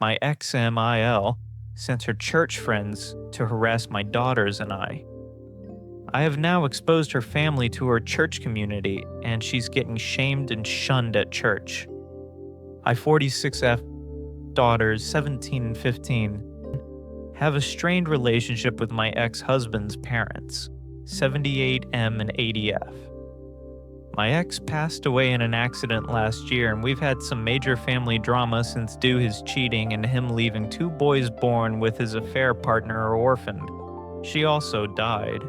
My ex MIL sent her church friends to harass my daughters and I. I have now exposed her family to her church community, and she's getting shamed and shunned at church. I 46F daughters, 17 and 15, have a strained relationship with my ex-husband's parents, 78M and 80F. My ex passed away in an accident last year, and we've had some major family drama since due his cheating and him leaving 2 boys born with his affair partner are orphaned. She also died.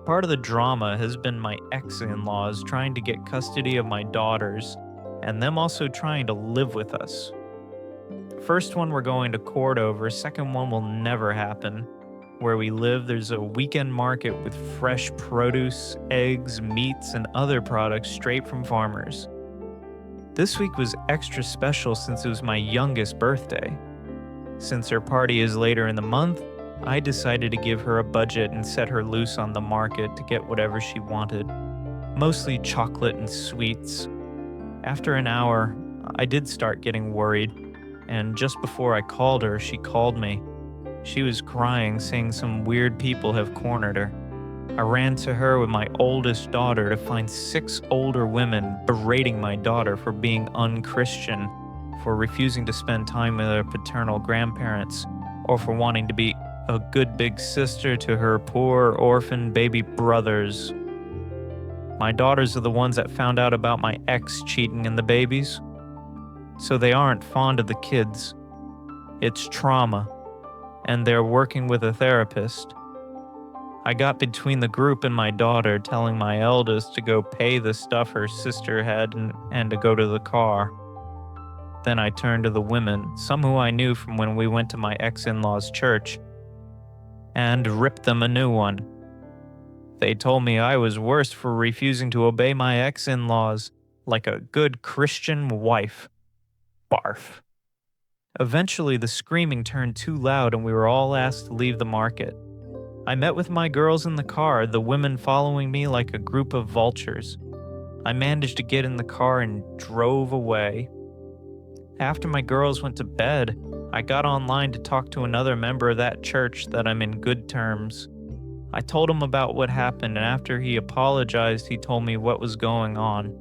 Part of the drama has been my ex-in-laws trying to get custody of my daughters, and them also trying to live with us. First one we're going to court over, second one will never happen. Where we live, there's a weekend market with fresh produce, eggs, meats, and other products straight from farmers. This week was extra special since it was my youngest birthday. Since her party is later in the month, I decided to give her a budget and set her loose on the market to get whatever she wanted, mostly chocolate and sweets. After an hour, I did start getting worried, and just before I called her, she called me. She was crying, saying some weird people have cornered her. I ran to her with my oldest daughter to find 6 older women berating my daughter for being unchristian, for refusing to spend time with her paternal grandparents, or for wanting to be a good big sister to her poor orphan baby brothers. My daughters are the ones that found out about my ex cheating and the babies, so they aren't fond of the kids. It's trauma, and they're working with a therapist. I got between the group and my daughter, telling my eldest to go pay the stuff her sister had and to go to the car. Then I turned to the women, some who I knew from when we went to my ex-in-law's church, and ripped them a new one. They told me I was worse for refusing to obey my ex-in-laws, like a good Christian wife. Barf. Eventually, the screaming turned too loud and we were all asked to leave the market. I met with my girls in the car, the women following me like a group of vultures. I managed to get in the car and drove away. After my girls went to bed, I got online to talk to another member of that church that I'm in good terms. I told him about what happened, and after he apologized, he told me what was going on.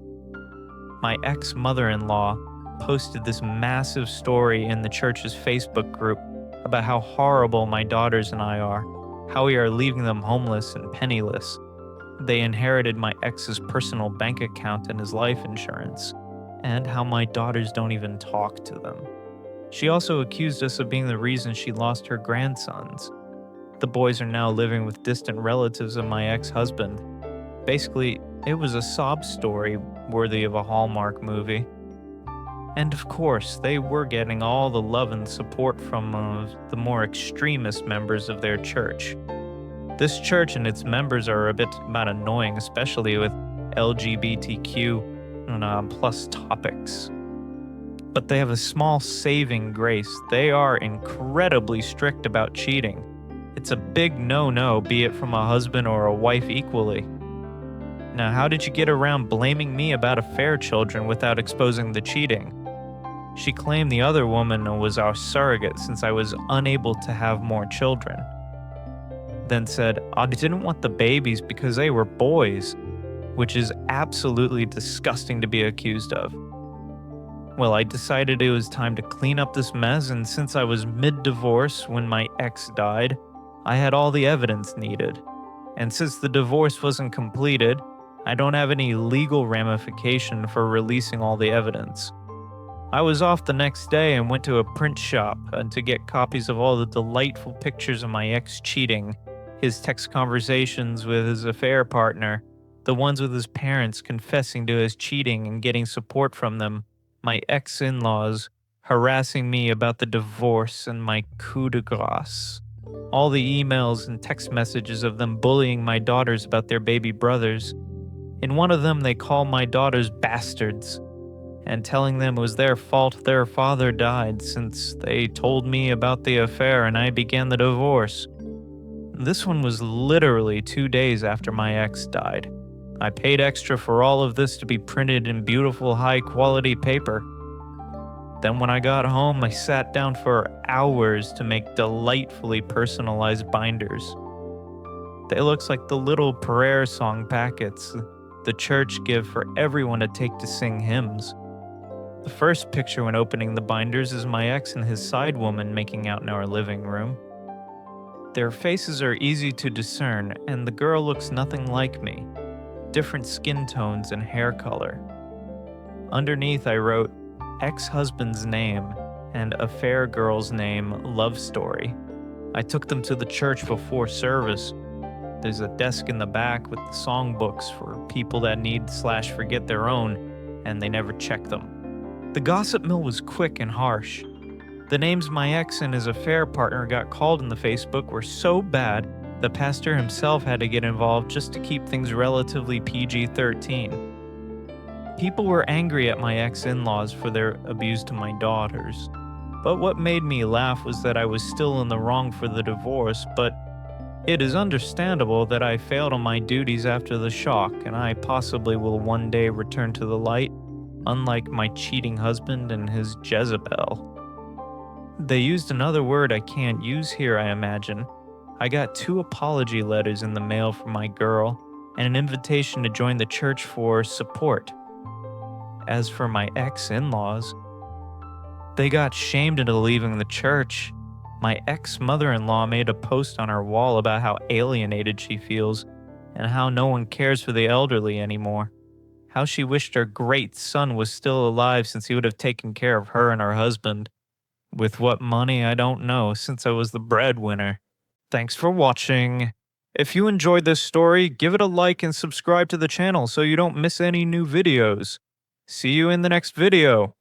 My ex-mother-in-law posted this massive story in the church's Facebook group about how horrible my daughters and I are, how we are leaving them homeless and penniless. They inherited my ex's personal bank account and his life insurance, and how my daughters don't even talk to them. She also accused us of being the reason she lost her grandsons. The boys are now living with distant relatives of my ex-husband. Basically, it was a sob story worthy of a Hallmark movie. And of course, they were getting all the love and support from the more extremist members of their church. This church and its members are a bit annoying, especially with LGBTQ and plus topics. But they have a small saving grace. They are incredibly strict about cheating. It's a big no-no, be it from a husband or a wife equally. Now, how did you get around blaming me about affair children without exposing the cheating? She claimed the other woman was our surrogate since I was unable to have more children. Then said, I didn't want the babies because they were boys, which is absolutely disgusting to be accused of. Well, I decided it was time to clean up this mess, and since I was mid-divorce when my ex died, I had all the evidence needed. And since the divorce wasn't completed, I don't have any legal ramification for releasing all the evidence. I was off the next day and went to a print shop to get copies of all the delightful pictures of my ex cheating, his text conversations with his affair partner, the ones with his parents confessing to his cheating and getting support from them, my ex-in-laws harassing me about the divorce and my coup de grace, all the emails and text messages of them bullying my daughters about their baby brothers. In one of them, they call my daughters bastards, and telling them it was their fault their father died since they told me about the affair and I began the divorce. This one was literally 2 days after my ex died. I paid extra for all of this to be printed in beautiful high-quality paper. Then when I got home, I sat down for hours to make delightfully personalized binders. They look like the little prayer song packets the church give for everyone to take to sing hymns. The first picture when opening the binders is my ex and his side woman making out in our living room. Their faces are easy to discern, and the girl looks nothing like me. Different skin tones and hair color. Underneath I wrote, ex-husband's name and affair girl's name love story. I took them to the church before service. There's a desk in the back with the songbooks for people that need/forget their own, and they never check them. The gossip mill was quick and harsh. The names my ex and his affair partner got called in the Facebook were so bad, the pastor himself had to get involved just to keep things relatively PG-13. People were angry at my ex-in-laws for their abuse to my daughters. But what made me laugh was that I was still in the wrong for the divorce, but it is understandable that I failed on my duties after the shock, and I possibly will one day return to the light, unlike my cheating husband and his Jezebel. They used another word I can't use here, I imagine. I got 2 apology letters in the mail from my girl, and an invitation to join the church for support. As for my ex-in-laws, they got shamed into leaving the church. My ex-mother-in-law made a post on her wall about how alienated she feels and how no one cares for the elderly anymore. How she wished her great son was still alive since he would have taken care of her and her husband. With what money, I don't know, since I was the breadwinner. Thanks for watching. If you enjoyed this story, give it a like and subscribe to the channel so you don't miss any new videos. See you in the next video.